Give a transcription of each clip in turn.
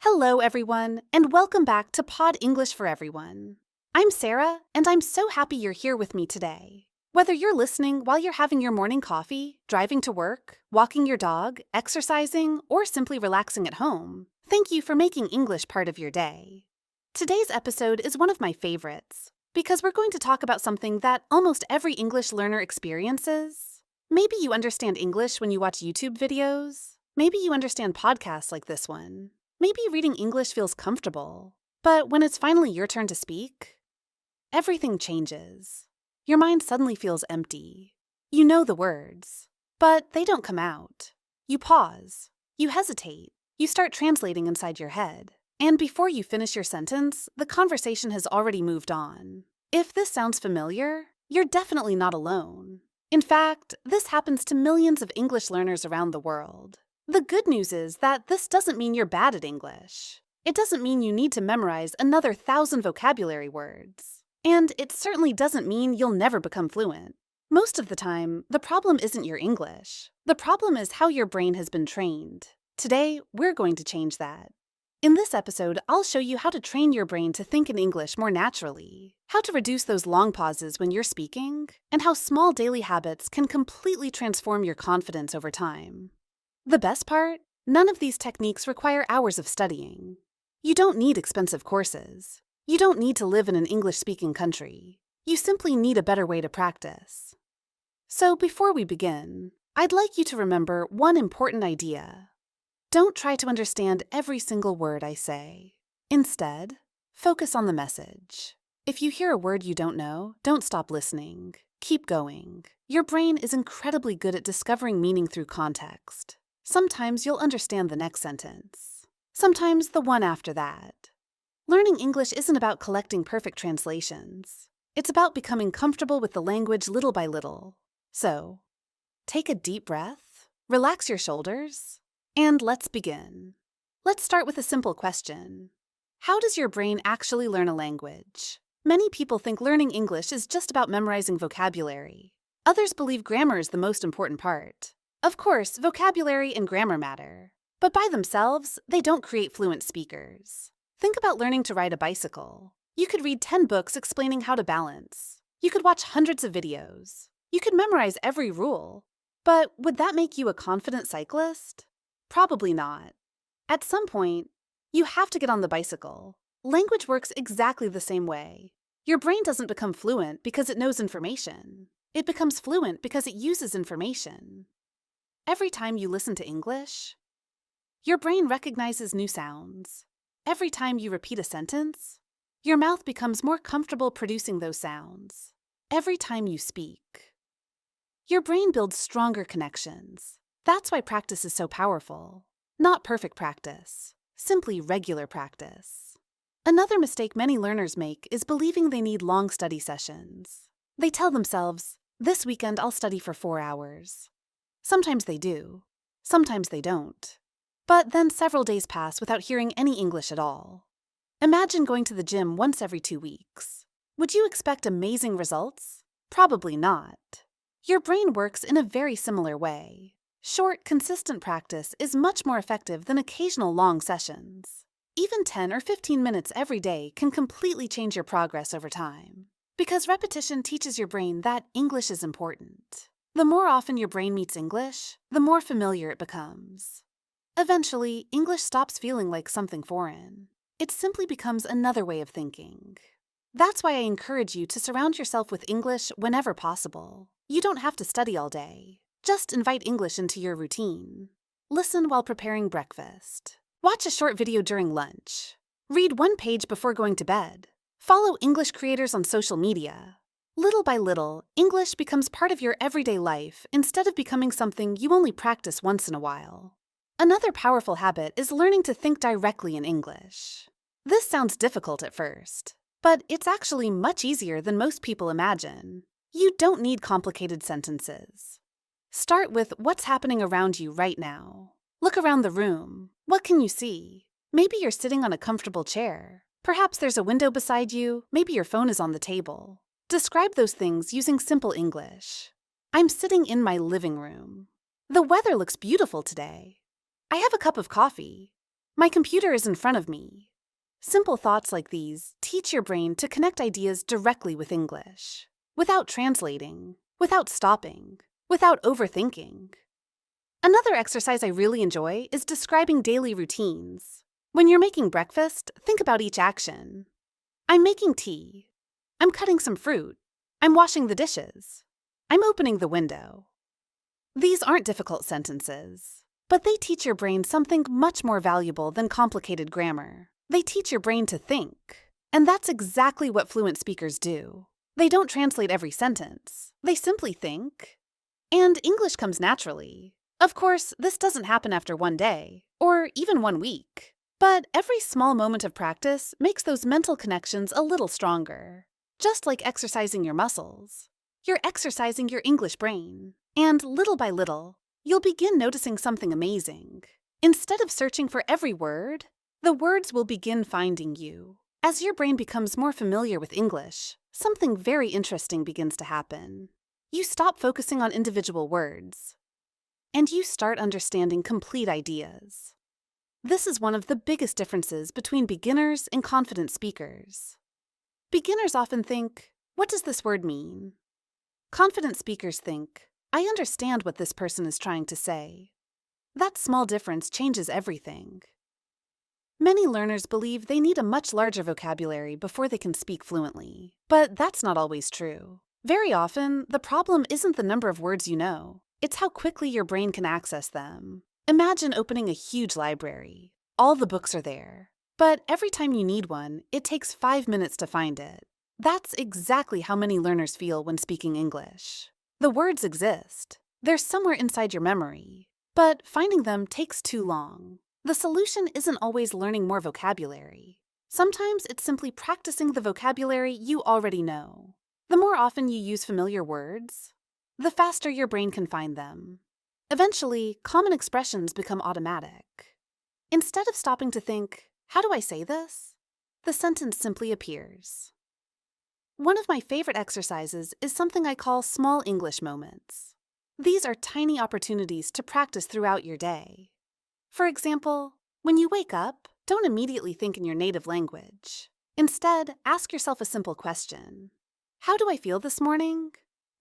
Hello, everyone, and welcome back to Pod English for Everyone. I'm Sarah, and I'm so happy you're here with me today. Whether you're listening while you're having your morning coffee, driving to work, walking your dog, exercising, or simply relaxing at home, thank you for making English part of your day. Today's episode is one of my favorites because we're going to talk about something that almost every English learner experiences. Maybe you understand English when you watch YouTube videos. Maybe you understand podcasts like this one. Maybe reading English feels comfortable, but when it's finally your turn to speak, everything changes. Your mind suddenly feels empty. You know the words, but they don't come out. You pause. You hesitate. You start translating inside your head. And before you finish your sentence, the conversation has already moved on. If this sounds familiar, you're definitely not alone. In fact, this happens to millions of English learners around the world. The good news is that this doesn't mean you're bad at English. It doesn't mean you need to memorize another 1,000 vocabulary words. And it certainly doesn't mean you'll never become fluent. Most of the time, the problem isn't your English. The problem is how your brain has been trained. Today, we're going to change that. In this episode, I'll show you how to train your brain to think in English more naturally, how to reduce those long pauses when you're speaking, and how small daily habits can completely transform your confidence over time. The best part? None of these techniques require hours of studying. You don't need expensive courses. You don't need to live in an English-speaking country. You simply need a better way to practice. So before we begin, I'd like you to remember one important idea. Don't try to understand every single word I say. Instead, focus on the message. If you hear a word you don't know, don't stop listening. Keep going. Your brain is incredibly good at discovering meaning through context. Sometimes you'll understand the next sentence. Sometimes the one after that. Learning English isn't about collecting perfect translations. It's about becoming comfortable with the language little by little. So, take a deep breath, relax your shoulders, and let's begin. Let's start with a simple question. How does your brain actually learn a language? Many people think learning English is just about memorizing vocabulary. Others believe grammar is the most important part. Of course, vocabulary and grammar matter, but by themselves, they don't create fluent speakers. Think about learning to ride a bicycle. You could read 10 books explaining how to balance. You could watch hundreds of videos. You could memorize every rule. But would that make you a confident cyclist? Probably not. At some point, you have to get on the bicycle. Language works exactly the same way. Your brain doesn't become fluent because it knows information. It becomes fluent because it uses information. Every time you listen to English, your brain recognizes new sounds. Every time you repeat a sentence, your mouth becomes more comfortable producing those sounds. Every time you speak, your brain builds stronger connections. That's why practice is so powerful. Not perfect practice, simply regular practice. Another mistake many learners make is believing they need long study sessions. They tell themselves, "This weekend I'll study for 4 hours." Sometimes they do. Sometimes they don't. But then several days pass without hearing any English at all. Imagine going to the gym once every 2 weeks. Would you expect amazing results? Probably not. Your brain works in a very similar way. Short, consistent practice is much more effective than occasional long sessions. Even 10 or 15 minutes every day can completely change your progress over time. Because repetition teaches your brain that English is important. The more often your brain meets English, the more familiar it becomes. Eventually, English stops feeling like something foreign. It simply becomes another way of thinking. That's why I encourage you to surround yourself with English whenever possible. You don't have to study all day. Just invite English into your routine. Listen while preparing breakfast. Watch a short video during lunch. Read one page before going to bed. Follow English creators on social media. Little by little, English becomes part of your everyday life instead of becoming something you only practice once in a while. Another powerful habit is learning to think directly in English. This sounds difficult at first, but it's actually much easier than most people imagine. You don't need complicated sentences. Start with what's happening around you right now. Look around the room. What can you see? Maybe you're sitting on a comfortable chair. Perhaps there's a window beside you. Maybe your phone is on the table. Describe those things using simple English. I'm sitting in my living room. The weather looks beautiful today. I have a cup of coffee. My computer is in front of me. Simple thoughts like these teach your brain to connect ideas directly with English, without translating, without stopping, without overthinking. Another exercise I really enjoy is describing daily routines. When you're making breakfast, think about each action. I'm making tea. I'm cutting some fruit. I'm washing the dishes. I'm opening the window. These aren't difficult sentences, but they teach your brain something much more valuable than complicated grammar. They teach your brain to think. And that's exactly what fluent speakers do. They don't translate every sentence. They simply think. And English comes naturally. Of course, this doesn't happen after one day, or even 1 week. But every small moment of practice makes those mental connections a little stronger. Just like exercising your muscles, you're exercising your English brain. And little by little, you'll begin noticing something amazing. Instead of searching for every word, the words will begin finding you. As your brain becomes more familiar with English, something very interesting begins to happen. You stop focusing on individual words, and you start understanding complete ideas. This is one of the biggest differences between beginners and confident speakers. Beginners often think, what does this word mean? Confident speakers think, I understand what this person is trying to say. That small difference changes everything. Many learners believe they need a much larger vocabulary before they can speak fluently, but that's not always true. Very often, the problem isn't the number of words you know, it's how quickly your brain can access them. Imagine opening a huge library. All the books are there, but every time you need one, it takes 5 minutes to find it. That's exactly how many learners feel when speaking English. The words exist. They're somewhere inside your memory, but finding them takes too long. The solution isn't always learning more vocabulary. Sometimes it's simply practicing the vocabulary you already know. The more often you use familiar words, the faster your brain can find them. Eventually, common expressions become automatic. Instead of stopping to think, how do I say this? The sentence simply appears. One of my favorite exercises is something I call small English moments. These are tiny opportunities to practice throughout your day. For example, when you wake up, don't immediately think in your native language. Instead, ask yourself a simple question. How do I feel this morning?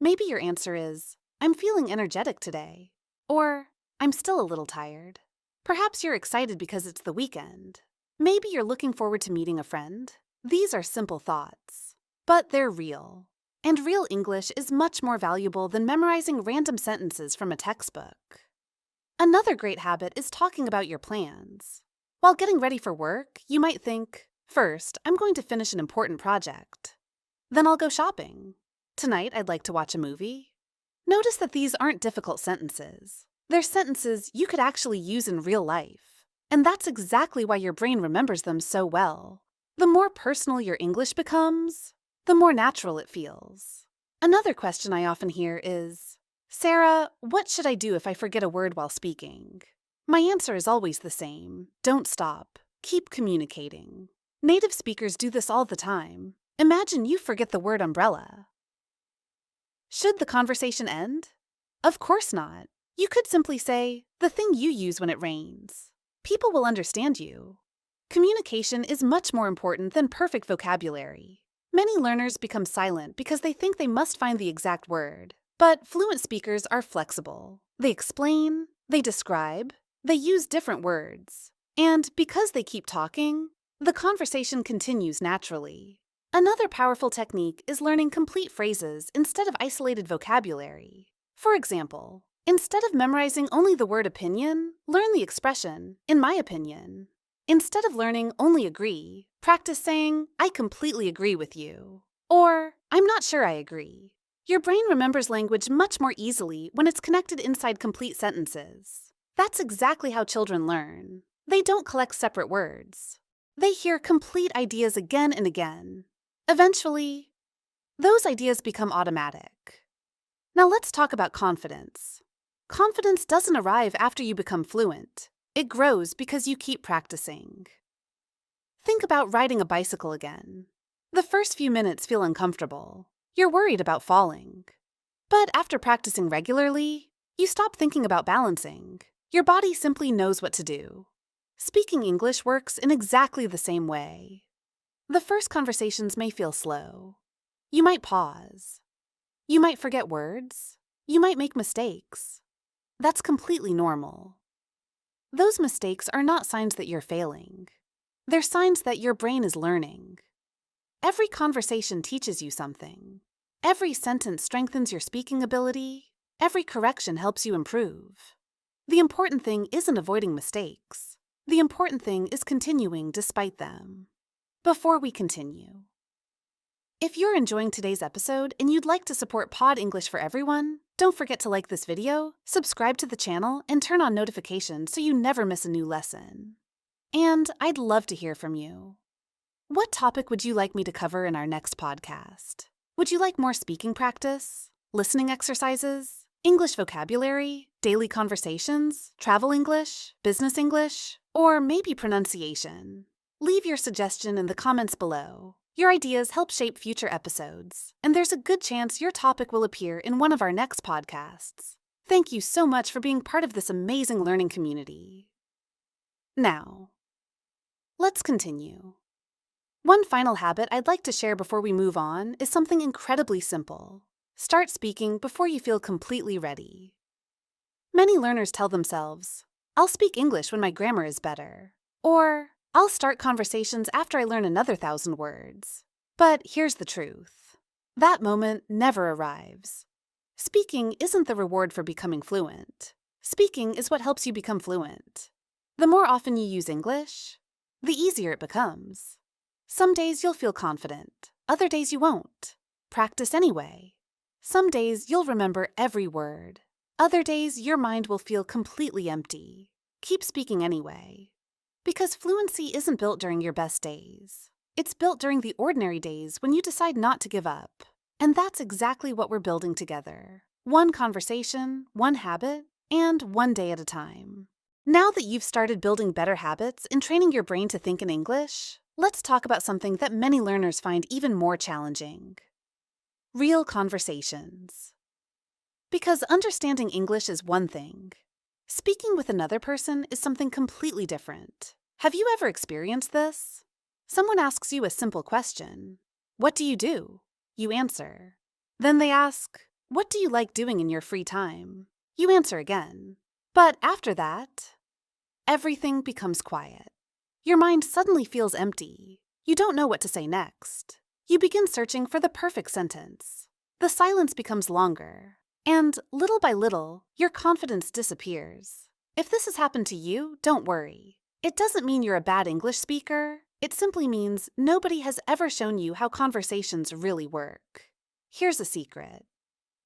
Maybe your answer is, I'm feeling energetic today. Or, I'm still a little tired. Perhaps you're excited because it's the weekend. Maybe you're looking forward to meeting a friend. These are simple thoughts, but they're real. And real English is much more valuable than memorizing random sentences from a textbook. Another great habit is talking about your plans. While getting ready for work, you might think, first, I'm going to finish an important project. Then I'll go shopping. Tonight, I'd like to watch a movie. Notice that these aren't difficult sentences. They're sentences you could actually use in real life. And that's exactly why your brain remembers them so well. The more personal your English becomes, the more natural it feels. Another question I often hear is, Sarah, what should I do if I forget a word while speaking? My answer is always the same. Don't stop. Keep communicating. Native speakers do this all the time. Imagine you forget the word umbrella. Should the conversation end? Of course not. You could simply say, the thing you use when it rains. People will understand you. Communication is much more important than perfect vocabulary. Many learners become silent because they think they must find the exact word. But fluent speakers are flexible. They explain, they describe, they use different words. And because they keep talking, the conversation continues naturally. Another powerful technique is learning complete phrases instead of isolated vocabulary. For example, instead of memorizing only the word opinion, learn the expression, in my opinion. Instead of learning only agree, practice saying, I completely agree with you. Or, I'm not sure I agree. Your brain remembers language much more easily when it's connected inside complete sentences. That's exactly how children learn. They don't collect separate words. They hear complete ideas again and again. Eventually, those ideas become automatic. Now let's talk about confidence. Confidence doesn't arrive after you become fluent. It grows because you keep practicing. Think about riding a bicycle again. The first few minutes feel uncomfortable. You're worried about falling. But after practicing regularly, you stop thinking about balancing. Your body simply knows what to do. Speaking English works in exactly the same way. The first conversations may feel slow. You might pause. You might forget words. You might make mistakes. That's completely normal. Those mistakes are not signs that you're failing. They're signs that your brain is learning. Every conversation teaches you something. Every sentence strengthens your speaking ability. Every correction helps you improve. The important thing isn't avoiding mistakes. The important thing is continuing despite them. Before we continue, if you're enjoying today's episode and you'd like to support Pod English for Everyone, don't forget to like this video, subscribe to the channel, and turn on notifications so you never miss a new lesson. And I'd love to hear from you. What topic would you like me to cover in our next podcast? Would you like more speaking practice, listening exercises, English vocabulary, daily conversations, travel English, business English, or maybe pronunciation? Leave your suggestion in the comments below. Your ideas help shape future episodes, and there's a good chance your topic will appear in one of our next podcasts. Thank you so much for being part of this amazing learning community. Now, let's continue. One final habit I'd like to share before we move on is something incredibly simple. Start speaking before you feel completely ready. Many learners tell themselves, "I'll speak English when my grammar is better," or "I'll start conversations after I learn another 1,000 words." But here's the truth. That moment never arrives. Speaking isn't the reward for becoming fluent. Speaking is what helps you become fluent. The more often you use English, the easier it becomes. Some days you'll feel confident, other days you won't. Practice anyway. Some days you'll remember every word. Other days your mind will feel completely empty. Keep speaking anyway. Because fluency isn't built during your best days. It's built during the ordinary days when you decide not to give up. And that's exactly what we're building together. One conversation, one habit, and one day at a time. Now that you've started building better habits and training your brain to think in English, let's talk about something that many learners find even more challenging. Real conversations. Because understanding English is one thing. Speaking with another person is something completely different. Have you ever experienced this? Someone asks you a simple question. What do you do? You answer. Then they ask, what do you like doing in your free time? You answer again. But after that, everything becomes quiet. Your mind suddenly feels empty. You don't know what to say next. You begin searching for the perfect sentence. The silence becomes longer. And little by little, your confidence disappears. If this has happened to you, don't worry. It doesn't mean you're a bad English speaker. It simply means nobody has ever shown you how conversations really work. Here's a secret.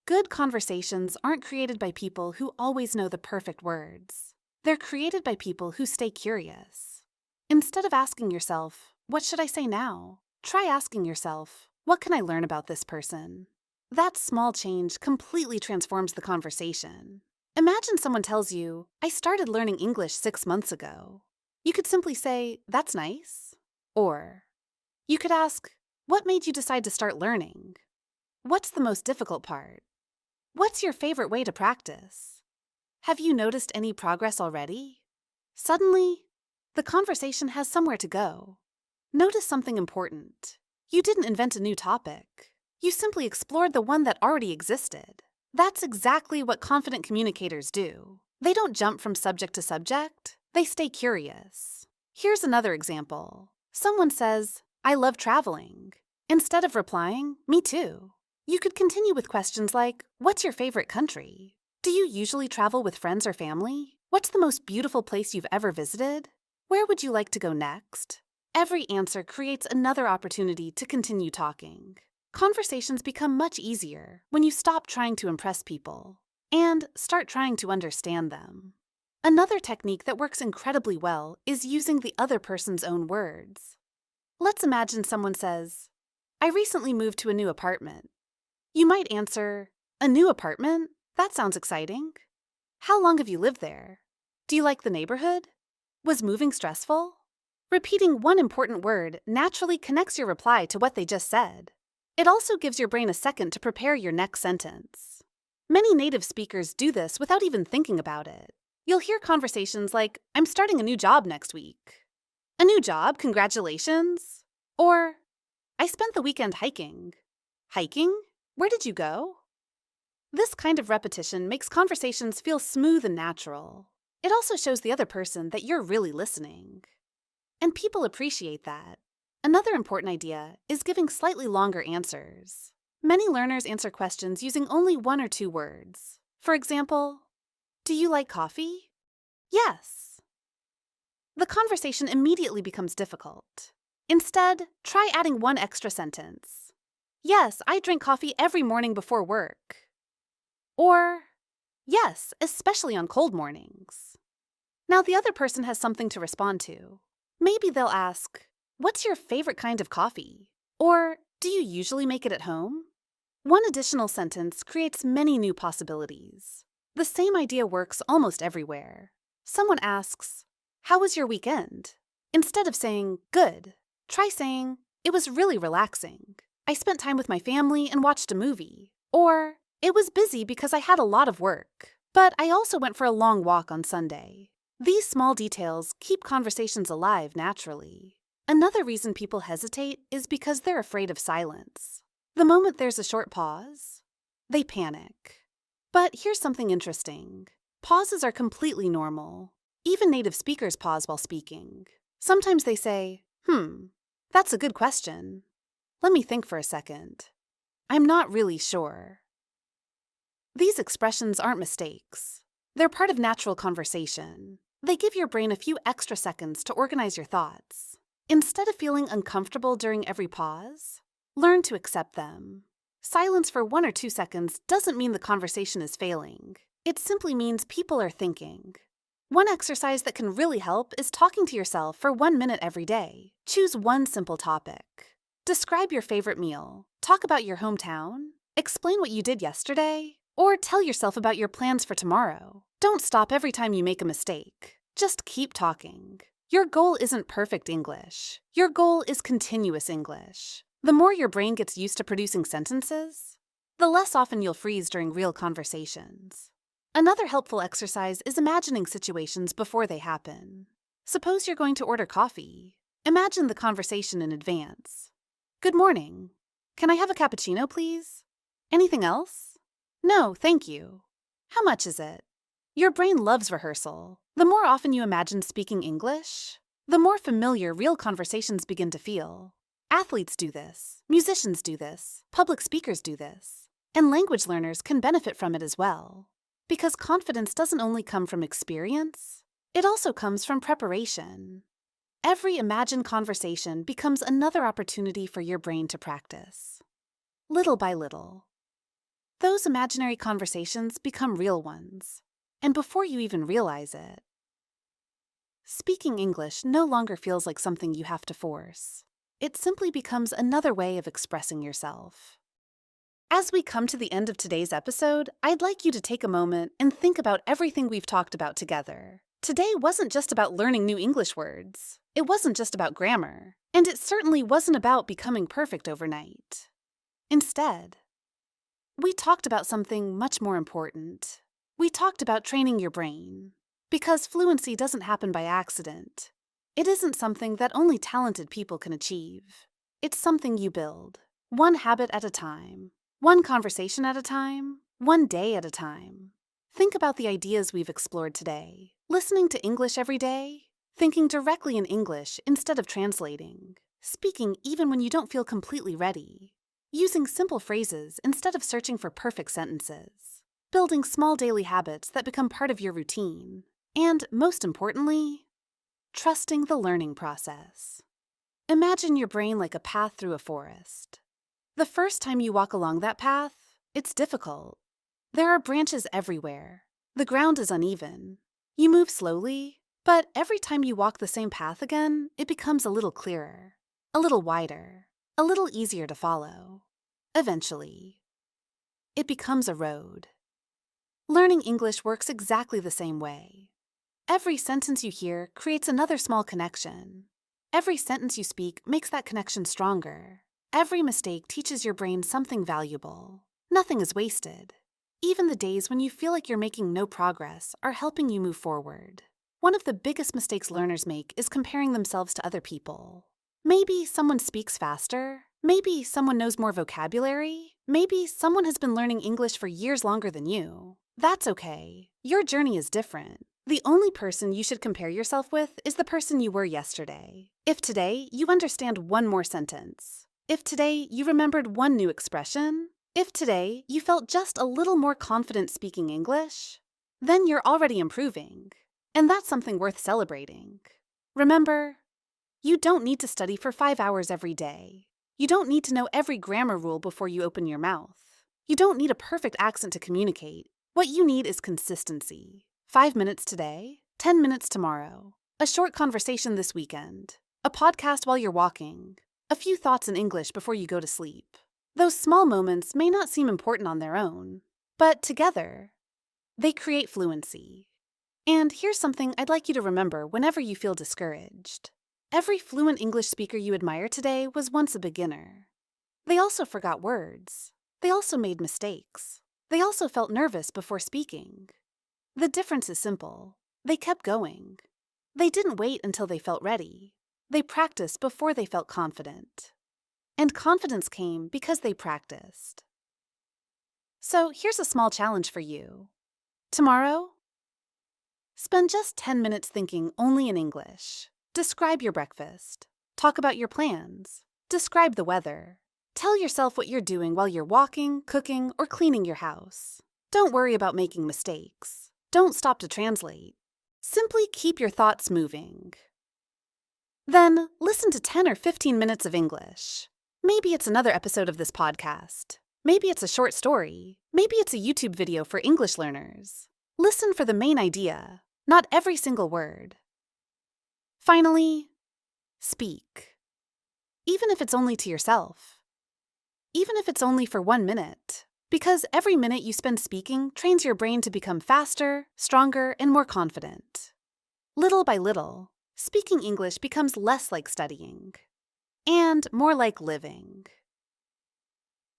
Good conversations aren't created by people who always know the perfect words. They're created by people who stay curious. Instead of asking yourself, what should I say now? Try asking yourself, what can I learn about this person? That small change completely transforms the conversation. Imagine someone tells you, I started learning English 6 months ago. You could simply say, that's nice. Or you could ask, what made you decide to start learning? What's the most difficult part? What's your favorite way to practice? Have you noticed any progress already? Suddenly, the conversation has somewhere to go. Notice something important. You didn't invent a new topic. You simply explored the one that already existed. That's exactly what confident communicators do. They don't jump from subject to subject. They stay curious. Here's another example. Someone says, I love traveling. Instead of replying, me too. You could continue with questions like, what's your favorite country? Do you usually travel with friends or family? What's the most beautiful place you've ever visited? Where would you like to go next? Every answer creates another opportunity to continue talking. Conversations become much easier when you stop trying to impress people and start trying to understand them. Another technique that works incredibly well is using the other person's own words. Let's imagine someone says, I recently moved to a new apartment. You might answer, a new apartment? That sounds exciting. How long have you lived there? Do you like the neighborhood? Was moving stressful? Repeating one important word naturally connects your reply to what they just said. It also gives your brain a second to prepare your next sentence. Many native speakers do this without even thinking about it. You'll hear conversations like, I'm starting a new job next week. A new job, congratulations. Or, I spent the weekend hiking. Hiking? Where did you go? This kind of repetition makes conversations feel smooth and natural. It also shows the other person that you're really listening. And people appreciate that. Another important idea is giving slightly longer answers. Many learners answer questions using only 1 or 2 words. For example, do you like coffee? Yes. The conversation immediately becomes difficult. Instead, try adding 1 extra sentence. Yes, I drink coffee every morning before work. Or, yes, especially on cold mornings. Now the other person has something to respond to. Maybe they'll ask, what's your favorite kind of coffee? Or, do you usually make it at home? 1 additional sentence creates many new possibilities. The same idea works almost everywhere. Someone asks, how was your weekend? Instead of saying, good, try saying, it was really relaxing. I spent time with my family and watched a movie. Or, it was busy because I had a lot of work, but I also went for a long walk on Sunday. These small details keep conversations alive naturally. Another reason people hesitate is because they're afraid of silence. The moment there's a short pause, they panic. But here's something interesting. Pauses are completely normal. Even native speakers pause while speaking. Sometimes they say, that's a good question. Let me think for a second. I'm not really sure. These expressions aren't mistakes. They're part of natural conversation. They give your brain a few extra seconds to organize your thoughts. Instead of feeling uncomfortable during every pause, learn to accept them. Silence for 1 or 2 seconds doesn't mean the conversation is failing. It simply means people are thinking. One exercise that can really help is talking to yourself for 1 minute every day. Choose 1 simple topic. Describe your favorite meal. Talk about your hometown. Explain what you did yesterday. Or tell yourself about your plans for tomorrow. Don't stop every time you make a mistake. Just keep talking. Your goal isn't perfect English. Your goal is continuous English. The more your brain gets used to producing sentences, the less often you'll freeze during real conversations. Another helpful exercise is imagining situations before they happen. Suppose you're going to order coffee. Imagine the conversation in advance. Good morning. Can I have a cappuccino, please? Anything else? No, thank you. How much is it? Your brain loves rehearsal. The more often you imagine speaking English, the more familiar real conversations begin to feel. Athletes do this, musicians do this, public speakers do this, and language learners can benefit from it as well. Because confidence doesn't only come from experience, it also comes from preparation. Every imagined conversation becomes another opportunity for your brain to practice. Little by little, those imaginary conversations become real ones, and before you even realize it, speaking English no longer feels like something you have to force. It simply becomes another way of expressing yourself. As we come to the end of today's episode, I'd like you to take a moment and think about everything we've talked about together. Today wasn't just about learning new English words. It wasn't just about grammar. And it certainly wasn't about becoming perfect overnight. Instead, we talked about something much more important. We talked about training your brain. Because fluency doesn't happen by accident. It isn't something that only talented people can achieve. It's something you build, 1 habit at a time, 1 conversation at a time, 1 day at a time. Think about the ideas we've explored today. Listening to English every day, thinking directly in English instead of translating, speaking even when you don't feel completely ready, using simple phrases instead of searching for perfect sentences, building small daily habits that become part of your routine, and, most importantly, trusting the learning process. Imagine your brain like a path through a forest. The first time you walk along that path, it's difficult. There are branches everywhere. The ground is uneven. You move slowly, but every time you walk the same path again, it becomes a little clearer, a little wider, a little easier to follow. Eventually, it becomes a road. Learning English works exactly the same way. Every sentence you hear creates another small connection. Every sentence you speak makes that connection stronger. Every mistake teaches your brain something valuable. Nothing is wasted. Even the days when you feel like you're making no progress are helping you move forward. One of the biggest mistakes learners make is comparing themselves to other people. Maybe someone speaks faster. Maybe someone knows more vocabulary. Maybe someone has been learning English for years longer than you. That's okay. Your journey is different. The only person you should compare yourself with is the person you were yesterday. If today you understand one more sentence, if today you remembered one new expression, if today you felt just a little more confident speaking English, then you're already improving. And that's something worth celebrating. Remember, you don't need to study for 5 hours every day. You don't need to know every grammar rule before you open your mouth. You don't need a perfect accent to communicate. What you need is consistency. 5 minutes today, 10 minutes tomorrow, a short conversation this weekend, a podcast while you're walking, a few thoughts in English before you go to sleep. Those small moments may not seem important on their own, but together, they create fluency. And here's something I'd like you to remember whenever you feel discouraged. Every fluent English speaker you admire today was once a beginner. They also forgot words. They also made mistakes. They also felt nervous before speaking. The difference is simple. They kept going. They didn't wait until they felt ready. They practiced before they felt confident. And confidence came because they practiced. So here's a small challenge for you. Tomorrow, spend just 10 minutes thinking only in English. Describe your breakfast. Talk about your plans. Describe the weather. Tell yourself what you're doing while you're walking, cooking, or cleaning your house. Don't worry about making mistakes. Don't stop to translate. Simply keep your thoughts moving. Then, listen to 10 or 15 minutes of English. Maybe it's another episode of this podcast. Maybe it's a short story. Maybe it's a YouTube video for English learners. Listen for the main idea, not every single word. Finally, speak. Even if it's only to yourself. Even if it's only for 1 minute. Because every minute you spend speaking trains your brain to become faster, stronger, and more confident. Little by little, speaking English becomes less like studying and more like living.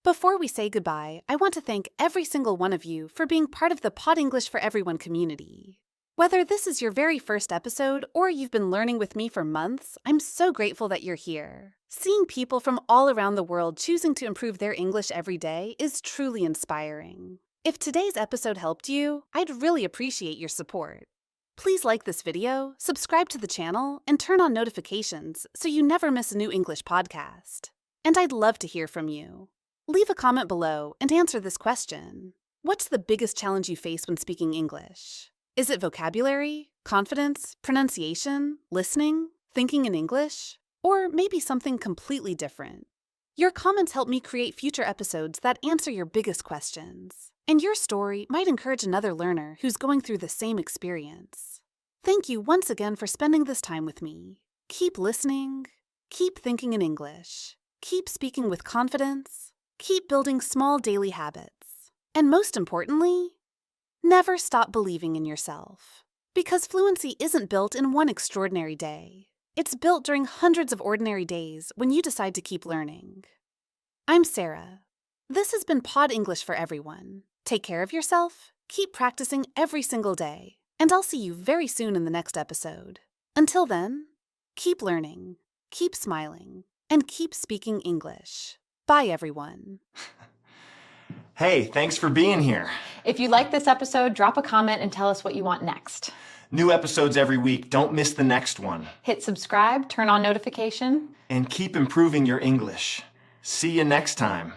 Before we say goodbye, I want to thank every single one of you for being part of the Pod English for Everyone community. Whether this is your very first episode or you've been learning with me for months, I'm so grateful that you're here. Seeing people from all around the world choosing to improve their English every day is truly inspiring. If today's episode helped you, I'd really appreciate your support. Please like this video, subscribe to the channel, and turn on notifications so you never miss a new English podcast. And I'd love to hear from you. Leave a comment below and answer this question. What's the biggest challenge you face when speaking English? Is it vocabulary, confidence, pronunciation, listening, thinking in English, or maybe something completely different? Your comments help me create future episodes that answer your biggest questions, and your story might encourage another learner who's going through the same experience. Thank you once again for spending this time with me. Keep listening, keep thinking in English, keep speaking with confidence, keep building small daily habits, and most importantly, never stop believing in yourself. Because fluency isn't built in one extraordinary day. It's built during hundreds of ordinary days when you decide to keep learning. I'm Sarah. This has been Pod English for Everyone. Take care of yourself, keep practicing every single day, and I'll see you very soon in the next episode. Until then, keep learning, keep smiling, and keep speaking English. Bye, everyone. Hey, thanks for being here. If you like this episode, drop a comment and tell us what you want next. New episodes every week. Don't miss the next one. Hit subscribe, turn on notification, And keep improving your English. See you next time.